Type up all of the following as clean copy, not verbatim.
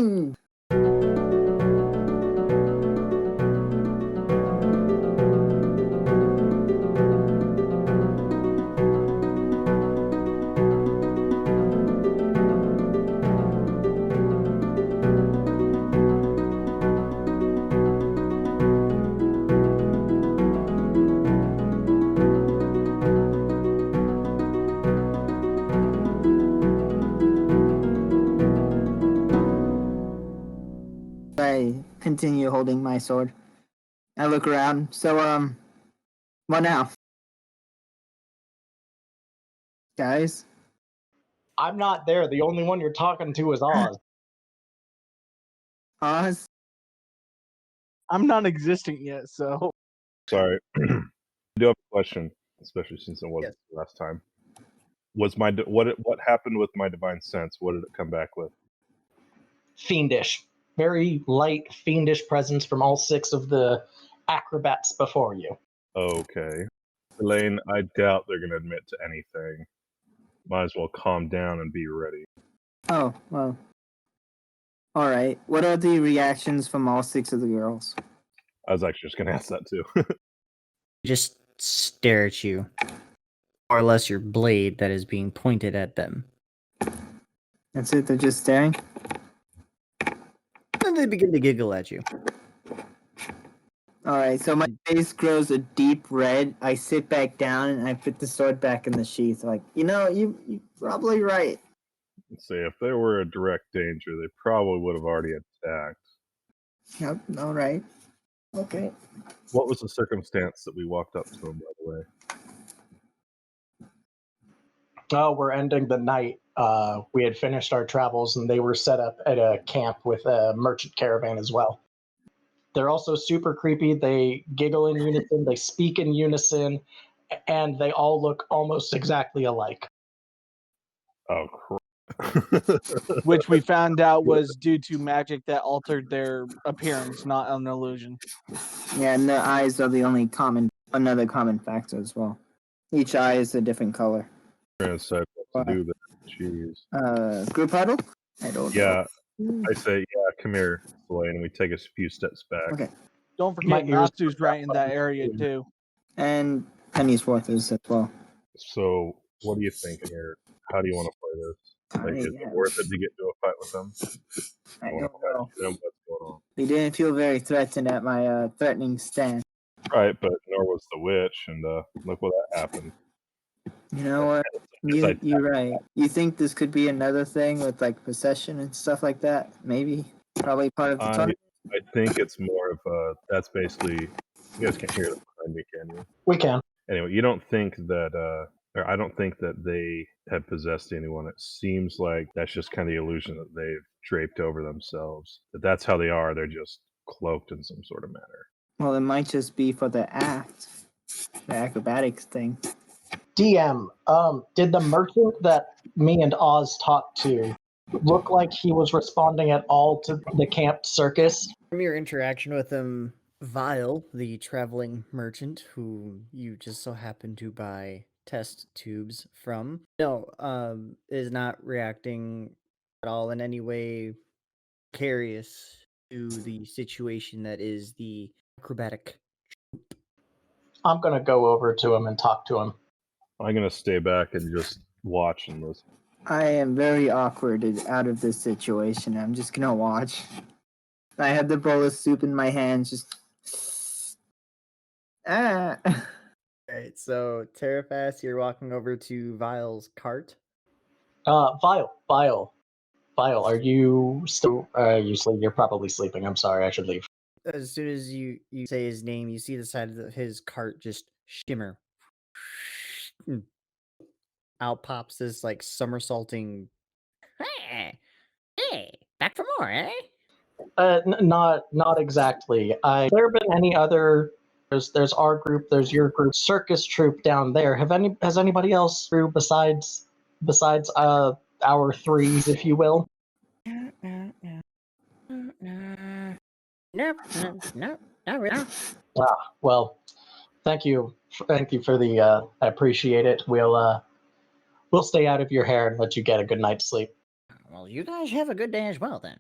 Change! I continue holding my sword. I look around. So, what now? Guys? I'm not there. The only one you're talking to is Oz. Oz? I'm non-existent yet, so. Sorry. I do have a question, especially since it wasn't the last time. Was what happened with my divine sense? What did it come back with? Fiendish. Very light, fiendish presence from all 6 of the acrobats before you. Okay. Elaine, I doubt they're going to admit to anything. Might as well calm down and be ready. Oh, well. Alright. What are the reactions from all 6 of the girls? I was actually just going to ask that too. Just stare at you. More or less your blade that is being pointed at them. That's it? They're just staring? And they begin to giggle at you. Alright, so my face grows a deep red. I sit back down and I put the sword back in the sheath. Like, you're probably right. Let's see, if they were a direct danger, they probably would have already attacked. Yep, alright. Okay. What was the circumstance that we walked up to them, by the way? Oh, we're ending the night. We had finished our travels and they were set up at a camp with a merchant caravan as well. They're also super creepy. They giggle in unison, they speak in unison, and they all look almost exactly alike. Oh, crap. Which we found out was due to magic that altered their appearance, not an illusion. Yeah, and the eyes are the only another common factor as well. Each eye is a different color. I'm going to say what to do there. Jeez. Group huddle? I don't Yeah, know. I say, yeah, come here, Elaine, and we take a few steps back. Okay. Don't forget, Natsu's right in that area, too. And Pennyworth is as well. So, what do you think here? How do you want to play this? Like, is it worth it to get into a fight with them? I don't know. What's going on? He didn't feel very threatened at my threatening stance. Right, but nor was the witch, and look what that happened. You know what? You're right. You think this could be another thing with like possession and stuff like that? Maybe. Probably part of the tournament? I think it's more of that's basically, you guys can't hear it behind me, can you? We can. Anyway, you don't think that, or I don't think that they have possessed anyone. It seems like that's just kind of the illusion that they've draped over themselves. That that's how they are. They're just cloaked in some sort of manner. Well, it might just be for the act. The acrobatics thing. DM, did the merchant that me and Oz talked to look like he was responding at all to the camp circus? From your interaction with him, Vile, the traveling merchant who you just so happen to buy test tubes from, is not reacting at all in any way curious to the situation that is the acrobatic. I'm going to go over to him and talk to him. I'm going to stay back and just watch and listen. I am very awkward out of this situation. I'm just going to watch. I have the bowl of soup in my hands, just... Alright, so Terrafast, you're walking over to Vile's cart. Vile, are you still, you're probably sleeping. I'm sorry, I should leave. As soon as you say his name, you see the side of his cart just shimmer. Out pops this like somersaulting. Hey, back for more, eh? Not exactly. There been any other? There's our group. There's your group. Circus troupe down there. Has anybody else through besides our threes, if you will? No, not really. Well, thank you for the. I appreciate it. We'll stay out of your hair and let you get a good night's sleep. Well, you guys have a good day as well, then.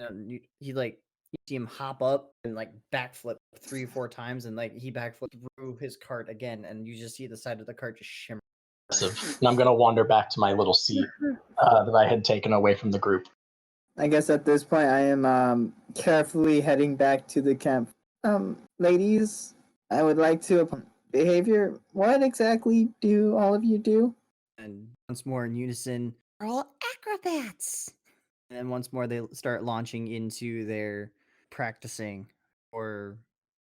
And he like you see him hop up and like backflip 3 or 4 times, and like he backflipped through his cart again, and you just see the side of the cart just shimmer. And I'm gonna wander back to my little seat that I had taken away from the group. I guess at this point I am carefully heading back to the camp. Ladies, I would like to behavior. What exactly do all of you do? And once more in unison, we're all acrobats. And then once more they start launching into their practicing or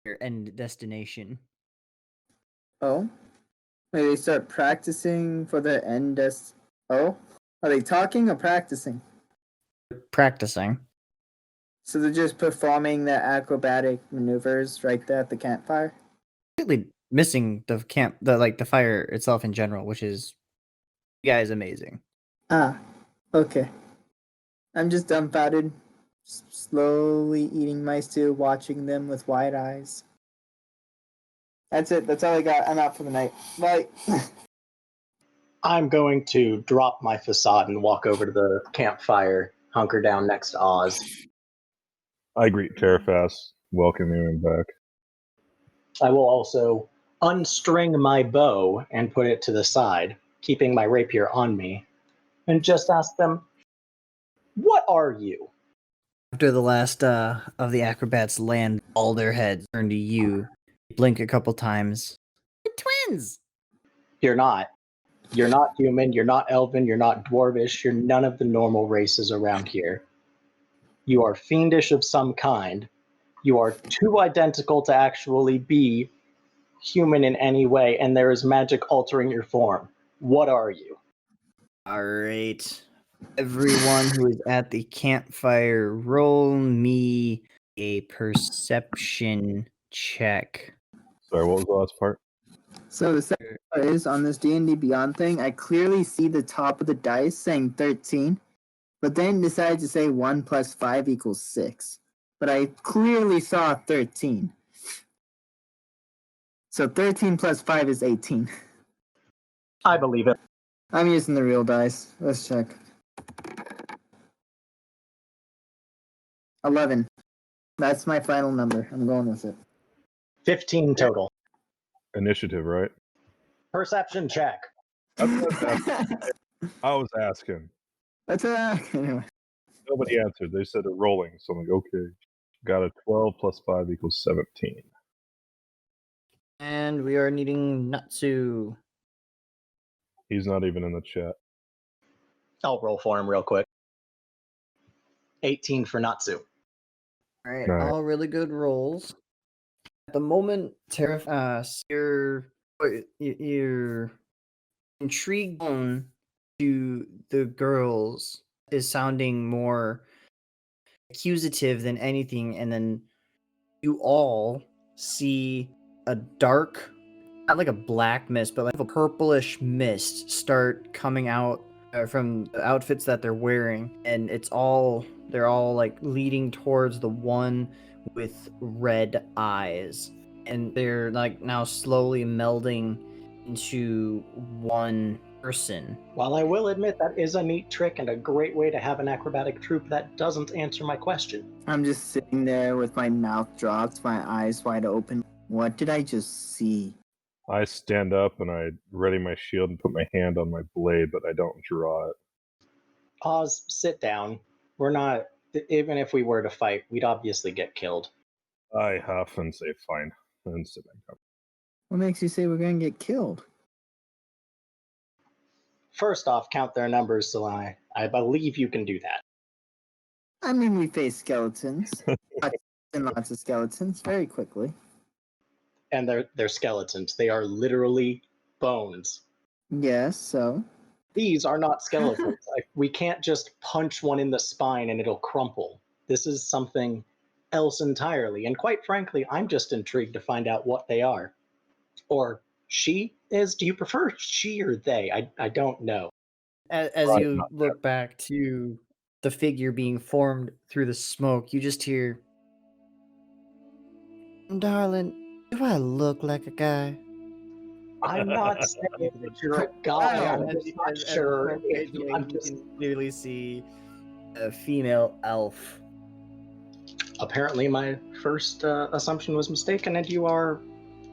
their end destination. Oh, maybe they start practicing for their end. Oh, are they talking or practicing? Practicing. So they're just performing their acrobatic maneuvers right there at the campfire. Completely missing the fire itself in general, which is, you guys, amazing. Ah, okay. I'm just dumbfounded, slowly eating my stew, watching them with wide eyes. That's it. That's all I got. I'm out for the night. Bye. I'm going to drop my facade and walk over to the campfire, hunker down next to Oz. I greet Terrafast, welcoming him back. I will also unstring my bow and put it to the side, keeping my rapier on me, and just ask them, "What are you?" After the last of the acrobats land, all their heads turn to you. Blink a couple times. Twins! You're not. You're not human, you're not elven, you're not dwarvish, you're none of the normal races around here. You are fiendish of some kind. You are too identical to actually be human in any way, and there is magic altering your form. What are you? Alright. Everyone who is at the campfire, roll me a perception check. Sorry, what was the last part? So the second part is on this D&D Beyond thing, I clearly see the top of the dice saying 13, but then decided to say 1 plus 5 equals 6. But I clearly saw 13. So 13 plus 5 is 18. I believe it. I'm using the real dice. Let's check. 11. That's my final number. I'm going with it. 15 total. Initiative, right? Perception check. That's what I was asking. That's anyway. Nobody answered. They said they're rolling, so I'm like, okay. Got a 12 plus 5 equals 17. And we are needing Natsu. He's not even in the chat. I'll roll for him real quick. 18 for Natsu. Alright, Nice. all really good rolls. At the moment, you're intrigued on to the girls is sounding more accusative than anything, and then you all see a dark, not like a black mist, but like a purplish mist start coming out from the outfits that they're wearing, and they're all like leading towards the one with red eyes, and they're like now slowly melding into one person. While I will admit that is a neat trick and a great way to have an acrobatic troupe, that doesn't answer my question. I'm just sitting there with my mouth dropped, my eyes wide open. What did I just see? I stand up and I ready my shield and put my hand on my blade, but I don't draw it. Oz, sit down. We're not, even if we were to fight, we'd obviously get killed. I huff and say fine, and sit back up. What makes you say we're going to get killed? First off, count their numbers, Salai. I believe you can do that. I mean, we face skeletons. Lots of skeletons very quickly. And they're skeletons. They are literally bones. Yes, so? These are not skeletons. We can't just punch one in the spine and it'll crumple. This is something else entirely. And quite frankly, I'm just intrigued to find out what they are. Or she is? Do you prefer she or they? I don't know. As you look back to the figure being formed through the smoke, you just hear, "Darling, do I look like a guy?" I'm not saying that you're a guy. I'm just not sure. You can clearly see a female elf Apparently, my first assumption was mistaken, and you are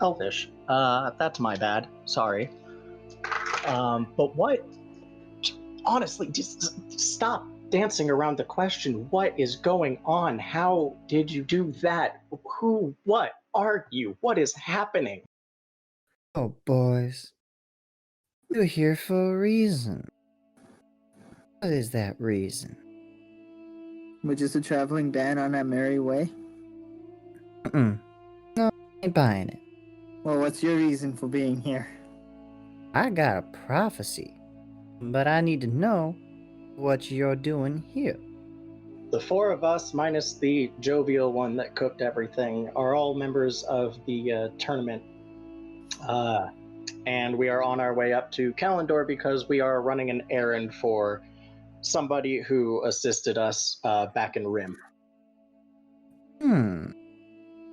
elvish. That's my bad. Sorry. But what? Honestly, just stop dancing around the question. What is going on? How did you do that? Who? What are you? What is happening? Oh, boys. You're here for a reason. What is that reason? We're just a traveling band on our merry way. No, I ain't buying it. Well, what's your reason for being here? I got a prophecy, but I need to know what you're doing here. The four of us, minus the jovial one that cooked everything, are all members of the tournament. And we are on our way up to Kalendor because we are running an errand for somebody who assisted us back in Rim.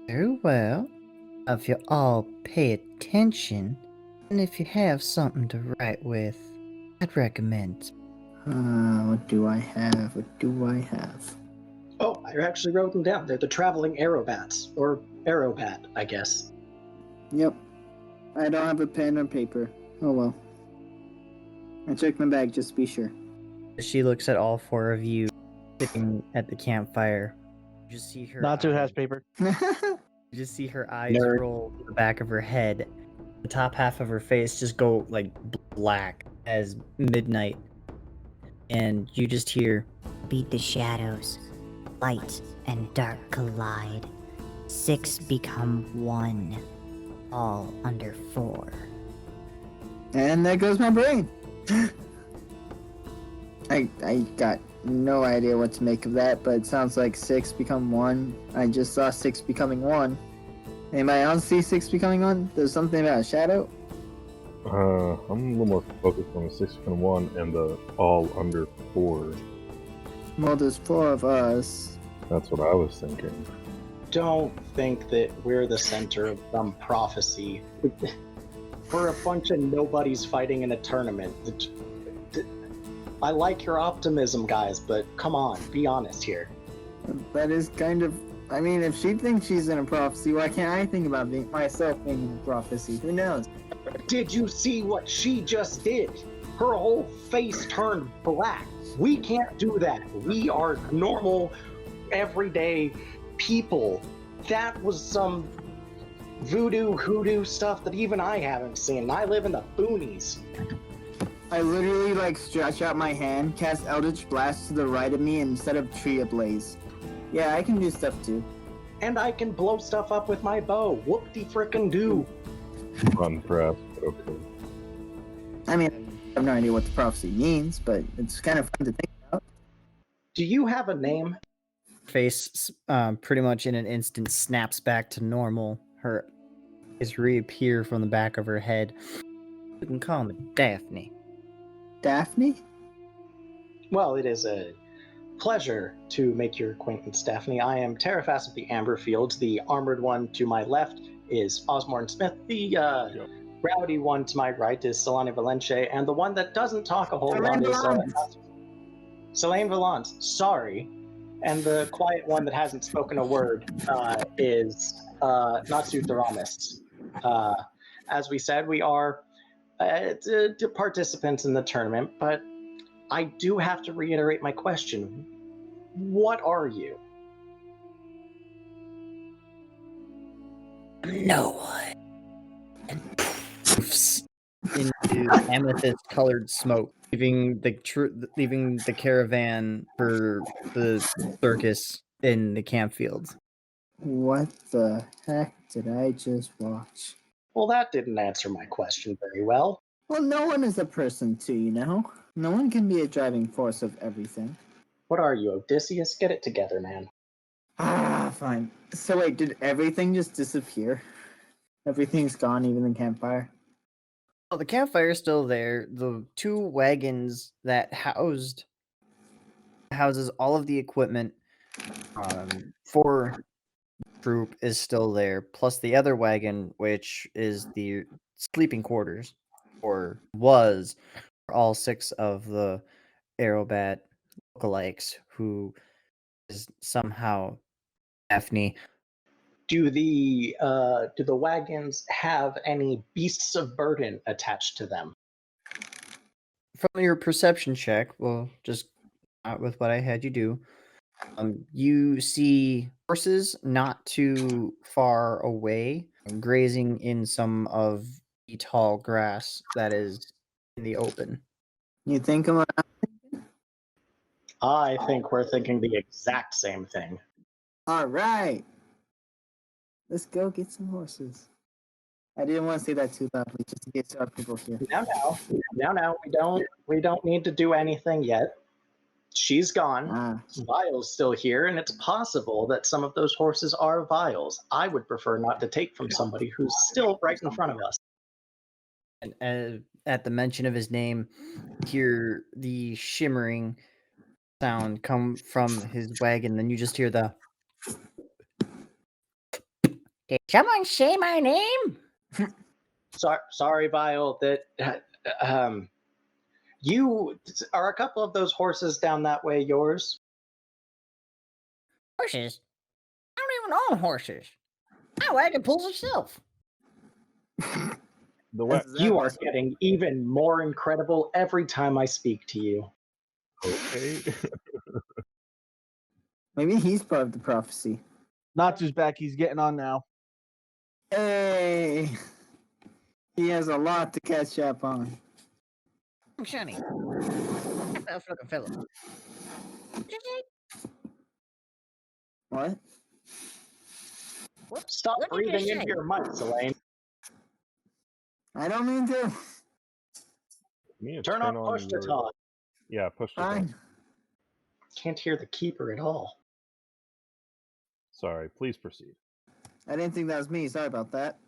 Very well. If you all pay attention, and if you have something to write with, I'd recommend. What do I have? What do I have? Oh, I actually wrote them down. They're the traveling aerobats, or aerobat, I guess. Yep. I don't have a pen or paper. Oh well. I checked my bag just to be sure. She looks at all four of you sitting at the campfire. You just see her. Natsu has paper. You just see her eyes Nerd. roll to the back of her head. The top half of her face just go like black as midnight. And you just hear, Beat the shadows. Light and dark collide. 6 become 1. All under 4. And there goes my brain. I got no idea what to make of that, but it sounds like 6 become 1. I just saw 6 becoming 1. Anybody else see 6 becoming 1? There's something about a shadow. I'm a little more focused on the 6 and 1 and the all under 4. Well, there's 4 of us. That's what I was thinking. Don't think that we're the center of some prophecy. We're a bunch of nobodies fighting in a tournament. I like your optimism, guys, but come on, be honest here. That is kind of... I mean, if she thinks she's in a prophecy, why can't I think about myself being in a prophecy? Who knows? Did you see what she just did? Her whole face turned black. We can't do that. We are normal, everyday people. That was some voodoo, hoodoo stuff that even I haven't seen. I live in the boonies. I literally, stretch out my hand, cast Eldritch Blast to the right of me, and set a tree ablaze. Yeah, I can do stuff too. And I can blow stuff up with my bow. Whoop-de-frickin-do. Run press, but okay. I mean, I have no idea what the prophecy means, but it's kind of fun to think about. Do you have a name? face pretty much in an instant snaps back to normal. Her eyes reappear from the back of her head. You can call me Daphne. Daphne? Well, it is a pleasure to make your acquaintance, Daphne. I am Terrafast of the Amberfields. The armored one to my left is Osborne Smith. The rowdy one to my right is Solane Valence. And the one that doesn't talk a whole lot is Solane Valance. Sorry. And the quiet one that hasn't spoken a word is Natsu Theramis. As we said, we are participants in the tournament, but I do have to reiterate my question. What are you? No one. And poofs into amethyst-colored smoke, leaving the caravan for the circus in the campfield. What the heck did I just watch? Well, that didn't answer my question very well. Well, no one is a person too, you know? No one can be a driving force of everything. What are you, Odysseus? Get it together, man. Fine. So wait, did everything just disappear? Everything's gone, even the campfire? Well, the campfire's still there. The 2 wagons that houses all of the equipment for troop is still there, plus the other wagon, which is the sleeping quarters, or was, for all 6 of the Aerobat lookalikes who is somehow Daphne. Do the wagons have any beasts of burden attached to them? From your perception check, well, just not with what I had you do, you see horses not too far away, grazing in some of the tall grass that is in the open. You think I'm I think we're thinking the exact same thing. all right? Let's go get some horses. I didn't want to say that too loudly, just in case there are people here. Now, we don't need to do anything yet. She's gone. Ah, Vile's still here, and it's possible that some of those horses are Vile's. I would prefer not to take from somebody who's still right in front of us. And at the mention of his name, hear the shimmering sound come from his wagon. Then you just hear the. Did someone say my name? Sorry, Vile. That you are a couple of those horses down that way yours. Horses? I don't even own horses. My wagon pulls itself. The wa- You are getting even more incredible every time I speak to you. okay. maybe he's part of the prophecy. Nacho's back. He's getting on now. Hey, he has a lot to catch up on. I'm Shiny. Elf looking fellow. What? Stop What did you breathing into say? your mic, Elaine. I don't mean to. Me and Turn on push to your- talk. Yeah, push to talk. Fine. Can't hear the keeper at all. Sorry, please proceed. I didn't think that was me. Sorry about that.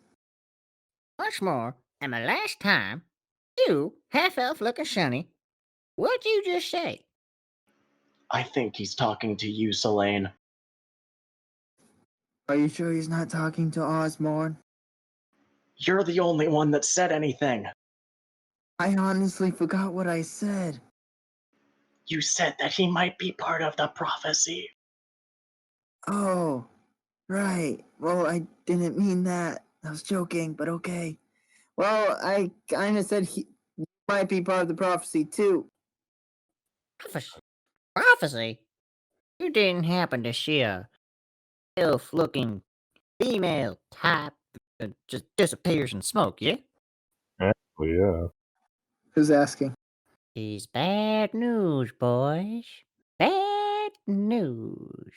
Much more, and my last time, you, half-elf looking Shiny, what'd you just say? I think he's talking to you, Selene. Are you sure he's not talking to Osborne? You're the only one that said anything. I honestly forgot what I said. You said that he might be part of the prophecy. Oh, right. Well, I didn't mean that. I was joking, but okay. Well, I kind of said he might be part of the prophecy too. Prophecy? You didn't happen to see a elf-looking female type that just disappears in smoke, yeah? Well, yeah. Who's asking? It's bad news, boys. Bad news.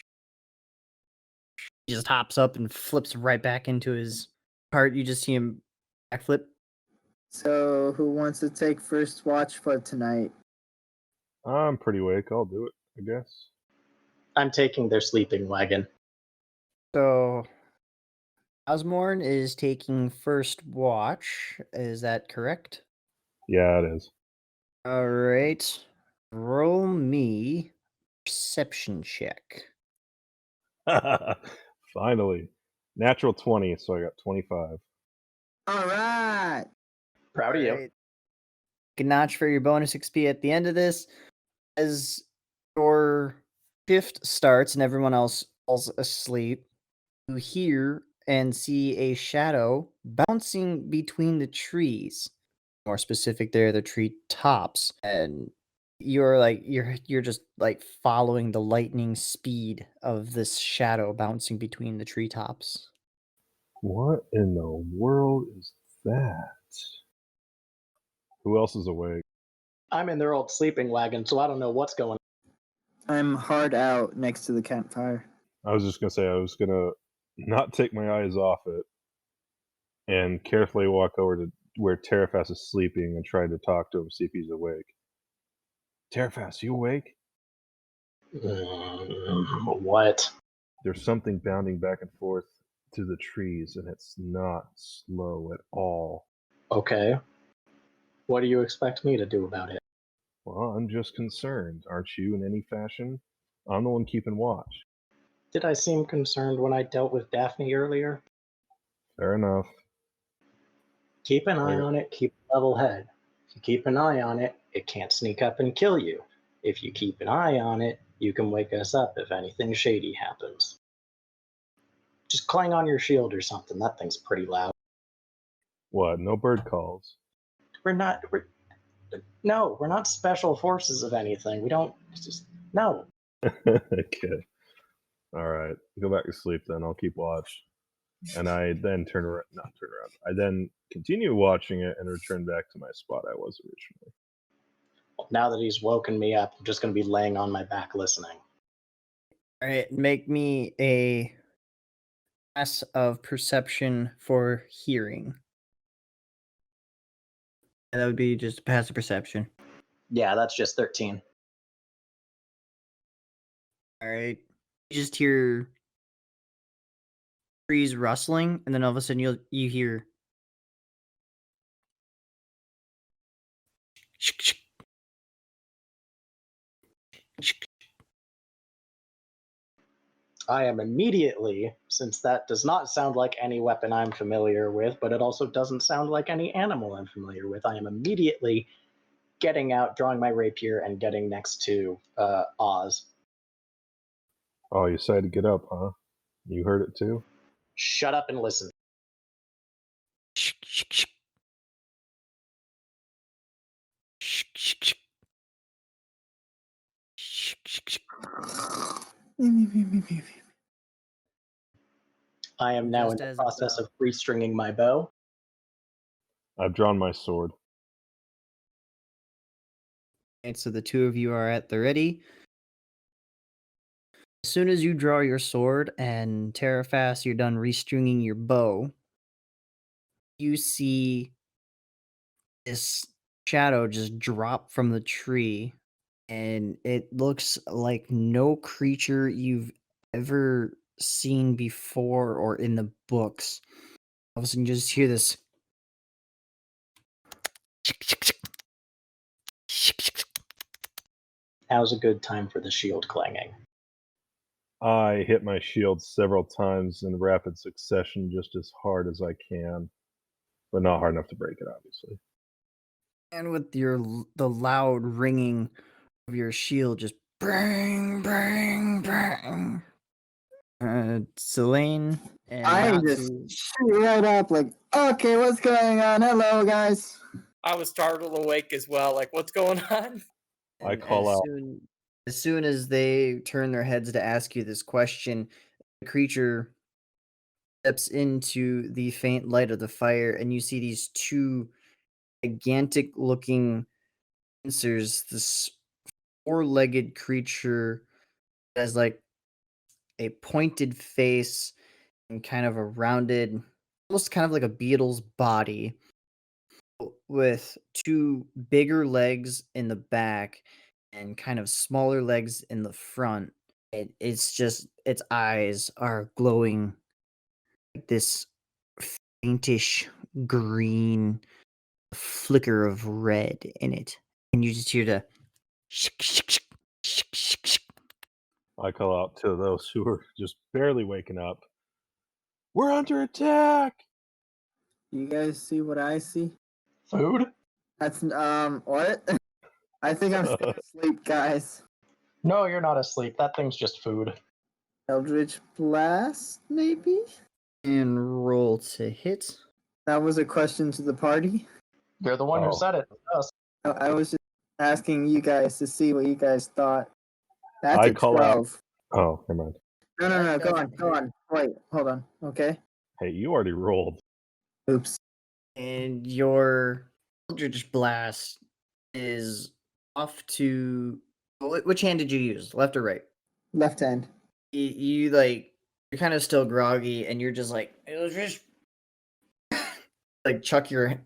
He just hops up and flips right back into his cart. You just see him backflip. So, who wants to take first watch for tonight? I'm pretty awake. I'll do it, I guess. I'm taking their sleeping wagon. So, Osborne is taking first watch. Is that correct? Yeah, it is. All right. Roll me perception check. Finally. Natural 20, so I got 25. All right. Proud of you. Alright. Good notch for your bonus XP at the end of this. As your shift starts and everyone else falls asleep, you hear and see a shadow bouncing between the trees. More specific, there, the tree tops, and you're just like following the lightning speed of this shadow bouncing between the treetops. What in the world is that? Who else is awake? I'm in their old sleeping wagon, so I don't know what's going on. I'm hard out next to the campfire. I was just going to say, I was going to not take my eyes off it and carefully walk over to where Terrafas is sleeping and try to talk to him, see if he's awake. Terrafas, you awake? What? There's something bounding back and forth through the trees, and it's not slow at all. Okay. What do you expect me to do about it? Well, I'm just concerned. Aren't you in any fashion? I'm the one keeping watch. Did I seem concerned when I dealt with Daphne earlier? Fair enough. Keep an eye on it, keep a level head. If you keep an eye on it, it can't sneak up and kill you. If you keep an eye on it, you can wake us up if anything shady happens. Just clang on your shield or something. That thing's pretty loud. What? No bird calls. No, we're not special forces of anything. We don't. No. Okay. All right. Go back to sleep then. I'll keep watch. And I then not turn around. I then continue watching it and return back to my spot I was originally. Now that he's woken me up, I'm just going to be laying on my back listening. All right, make me a pass of perception for hearing. And that would be just a pass of perception. Yeah, that's just 13. All right. You just hear trees rustling, and then all of a sudden you hear I am immediately, since that does not sound like any weapon I'm familiar with, but it also doesn't sound like any animal I'm familiar with, I am immediately getting out, drawing my rapier, and getting next to Oz. Oh, you decided to get up, huh? You heard it too? Shut up and listen. I am now in Just the as process of free-stringing my bow. I've drawn my sword. And so the two of you are at the ready. As soon as you draw your sword and Terrafast, you're done restringing your bow, you see this shadow just drop from the tree, and it looks like no creature you've ever seen before or in the books. All of a sudden, you just hear this. Now's a good time for the shield clanging. I hit my shield several times in rapid succession just as hard as I can, but not hard enough to break it, obviously. And with the loud ringing of your shield, just bang, bang, bang. Selene and I just Natsu. shoot right up, like, okay, what's going on? Hello, guys. I was startled awake as well. Like, what's going on? I And call out. as soon as they turn their heads to ask you this question, the creature steps into the faint light of the fire, and you see these two gigantic looking pincers, this four-legged creature that has like a pointed face and kind of a rounded, almost kind of like a beetle's body, with two bigger legs in the back and kind of smaller legs in the front. It's just its eyes are glowing like this faintish green flicker of red in it, and you just hear the I call out to those who are just barely waking up. We're under attack! You guys see what I see? Food? That's what? I think I'm still asleep, guys. No, you're not asleep. That thing's just food. Eldritch Blast, maybe? and roll to hit. That was a question to the party. You're the one who Oh. said it. Us. I was just asking you guys to see what you guys thought. That's I a call out- 12. Oh, never mind. No, go on. Wait, hold on. Okay. Hey, you already rolled. Oops. And your Eldritch Blast is off to. Which hand did you use? Left or right? Left hand. You like. You're kind of still groggy, and you're just like. It was just. Like, chuck your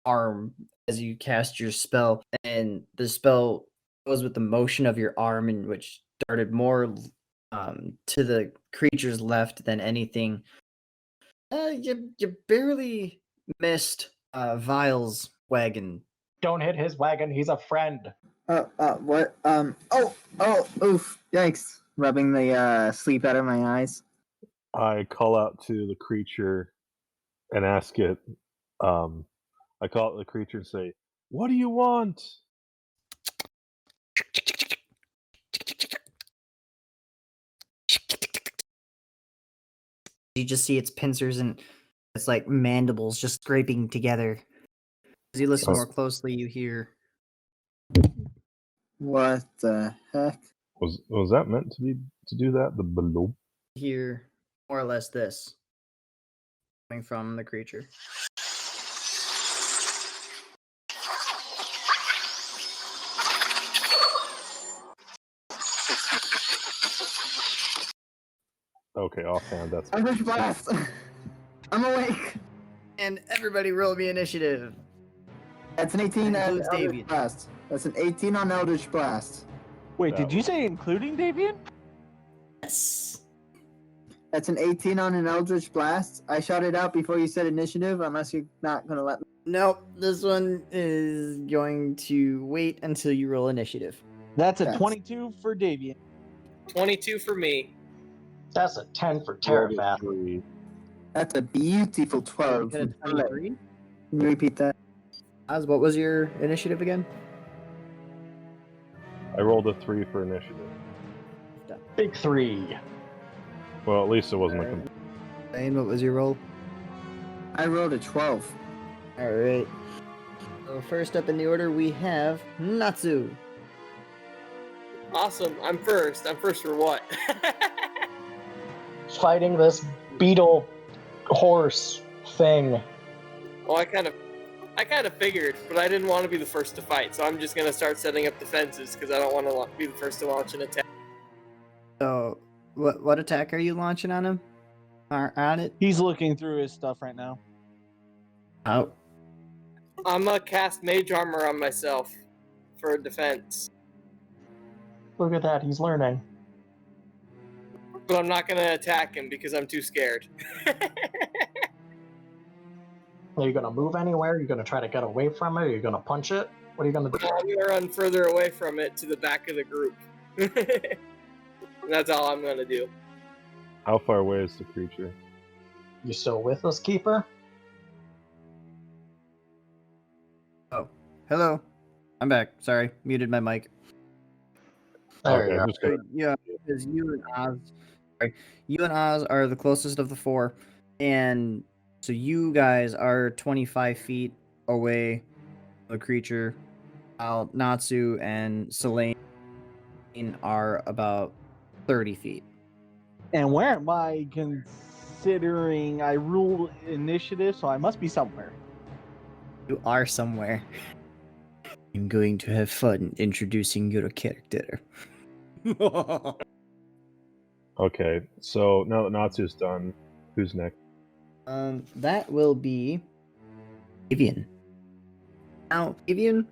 arm as you cast your spell, and the spell goes with the motion of your arm, and which darted more to the creature's left than anything. You barely missed Vile's wagon. Don't hit his wagon. He's a friend. What? Oof. Yikes. Rubbing the sleep out of my eyes. I call out to the creature and ask it. I call out to the creature and say, "What do you want?" You just see its pincers and its like mandibles just scraping together. As you listen Oh. more closely, you hear What the heck? Was that meant to do that? The below? more or less this coming from the creature. Okay, offhand, that's Eldritch Blast! I'm awake! And everybody roll me initiative. That's an 18 That on includes Eldritch Davian. Blast. That's an 18 on Eldritch Blast. Wait, That did you was- say including Davian? Yes. That's an 18 on an Eldritch Blast. I shouted out before you said initiative, unless you're not going to let me. Nope, this one is going to wait until you roll initiative. That's a Yes. 22 for Davian. 22 for me. That's a 10 for rolled a Terrafath. 3. That's a beautiful 12. You hit a 23. Can you repeat that? Oz, what was your initiative again? I rolled a 3 for initiative. Big 3. Well, at least it wasn't a Alright. Zane, what was your roll? I rolled a 12. Alright. So first up in the order we have Natsu. Awesome. I'm first. I'm first for what? Fighting this beetle horse thing. Well, I kind of figured, but I didn't want to be the first to fight, so I'm just gonna start setting up defenses because I don't want to be the first to launch an attack. So what attack are you launching on him? Or on it? He's looking through his stuff right now. Oh. I'm gonna cast Mage Armor on myself for defense, Look at that, he's learning. but I'm not gonna attack him because I'm too scared. Are you gonna move anywhere? Are you gonna try to get away from it? Are you gonna punch it? What are you gonna do? I'm gonna run further away from it to the back of the group. That's all I'm gonna do. How far away is the creature? You still with us, Keeper? Oh. Hello. I'm back. Sorry. Muted my mic. There Okay, you I'm go. just gonna, Yeah, because you and Oz are the closest of the four, and so you guys are 25 feet away from the creature, while Natsu and Selene are about 30 feet. And where am I considering I rule initiative, so I must be somewhere. You are somewhere. I'm going to have fun introducing your character. okay, so now that Natsu's done, who's next? That will be Vivian. Now, Vivian,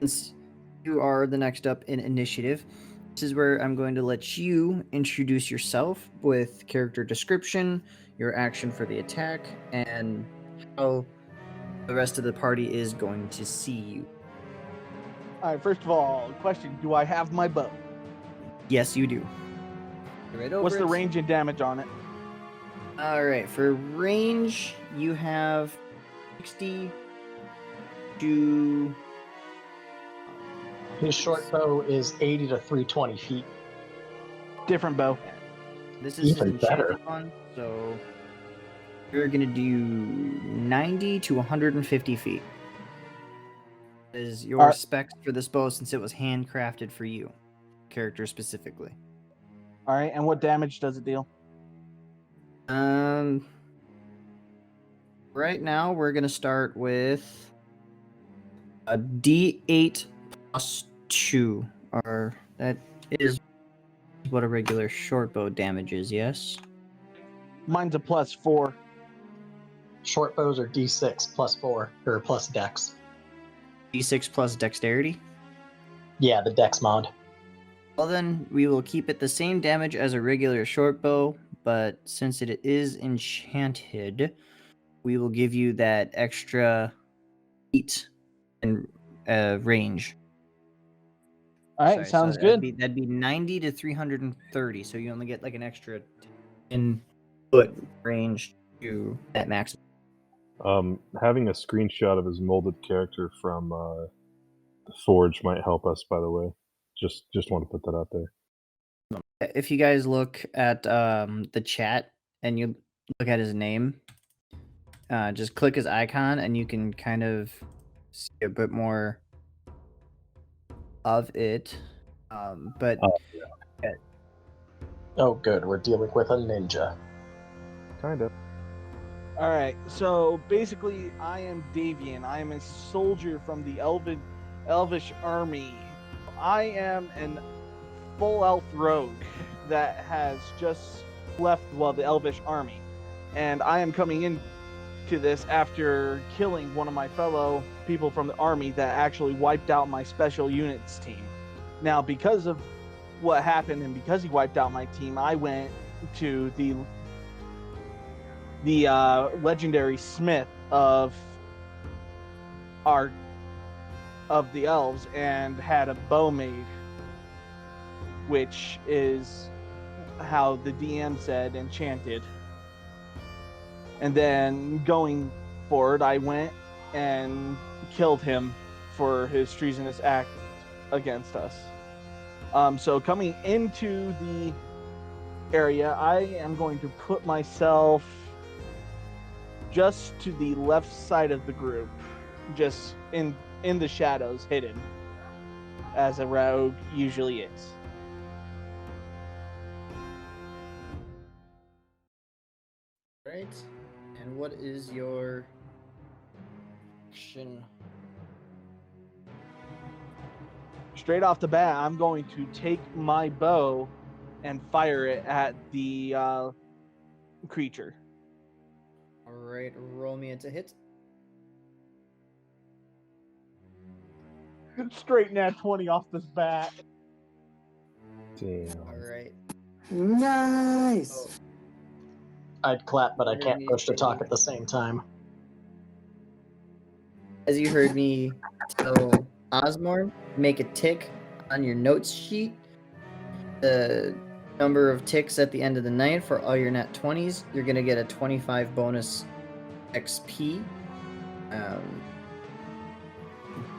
since you are the next up in initiative, this is where I'm going to let you introduce yourself with character description, your action for the attack, and how the rest of the party is going to see you. All right, first of all, question: do I have my bow? Yes, you do. Right over What's the it. range and damage on it? All right, for range, you have 60 to His short bow is 80 to 320 feet. Different bow. this is Even an enchanted better. one, so you're gonna do 90 to 150 feet. Is your Alright. specs for this bow since it was handcrafted for you, character specifically. All right, and what damage does it deal? Right now we're gonna start with a D8 plus 2, or that is what a regular short bow damage is. Yes. Mine's a +4. Short bows are D6 plus 4, or plus dex. D6 plus dexterity. Yeah, the dex mod. Well, then we will keep it the same damage as a regular short bow, but since it is enchanted, we will give you that extra 8 in range. All right, Sorry, so sounds good. That'd be 90 to 330, so you only get like an extra 10-foot range to that max. Having a screenshot of his molded character from the Forge might help us, by the way. Just want to put that out there. If you guys look at the chat and you look at his name, just click his icon and you can kind of see a bit more of it. But Oh, good. We're dealing with a ninja. Kind of. All right. So basically, I am Davian. I am a soldier from the Elvish army. I am an full elf rogue that has just left the Elvish army, and I am coming into this after killing one of my fellow people from the army that actually wiped out my special units team. Now, because of what happened and because he wiped out my team, I went to the legendary smith of the elves and had a bow made, which is how the DM said enchanted. And then going forward, I went and killed him for his treasonous act against us. So coming into the area, I am going to put myself just to the left side of the group, just in the shadows, hidden, as a rogue usually is. right. And what is your action? Straight off the bat, I'm going to take my bow and fire it at the creature. All right, roll me into hit. Straight nat 20 off this bat. Damn. All right. Nice. Oh, I'd clap, but I can't push to talk at the same time. as you heard me tell Osmore, make a tick on your notes sheet. The number of ticks at the end of the night for all your nat 20s, you're going to get a 25 bonus XP.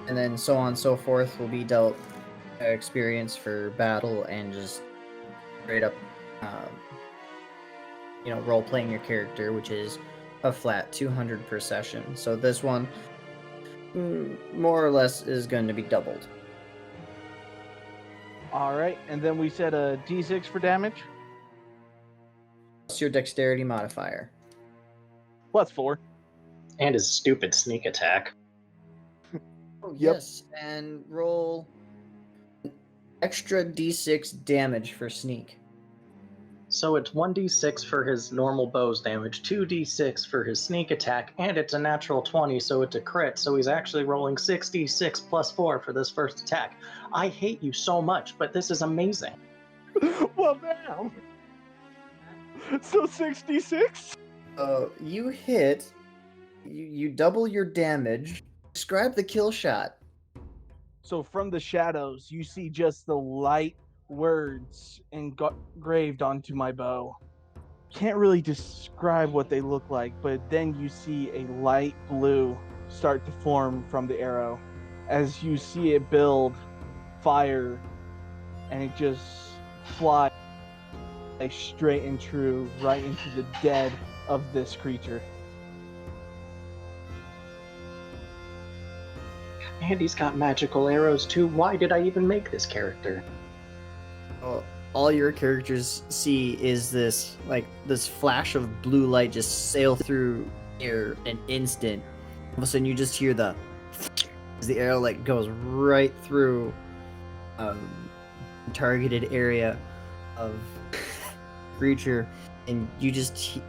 And then so on and so forth will be dealt experience for battle and just straight up, role playing your character, which is a flat 200 per session. So this one, more or less, is going to be doubled. All right, and then we said a d6 for damage. What's your dexterity modifier? Plus 4. And his stupid sneak attack. Oh, Yep. yes, and roll extra d6 damage for sneak. So it's 1d6 for his normal bow's damage, 2d6 for his sneak attack, and it's a natural 20, so it's a crit. So he's actually rolling 6d6 plus 4 for this first attack. I hate you so much, but this is amazing. Well, damn. So 66? You hit. You double your damage. Describe the kill shot. So from the shadows, you see just the light words engraved onto my bow. Can't really describe what they look like, but then you see a light blue start to form from the arrow as you see it build fire, and it just flies straight and true right into the dead of this creature. And he's got magical arrows too. Why did I even make this character? All your characters see is this flash of blue light just sail through air an instant. All of a sudden, you just hear as the arrow goes right through targeted area of creature, and you just hear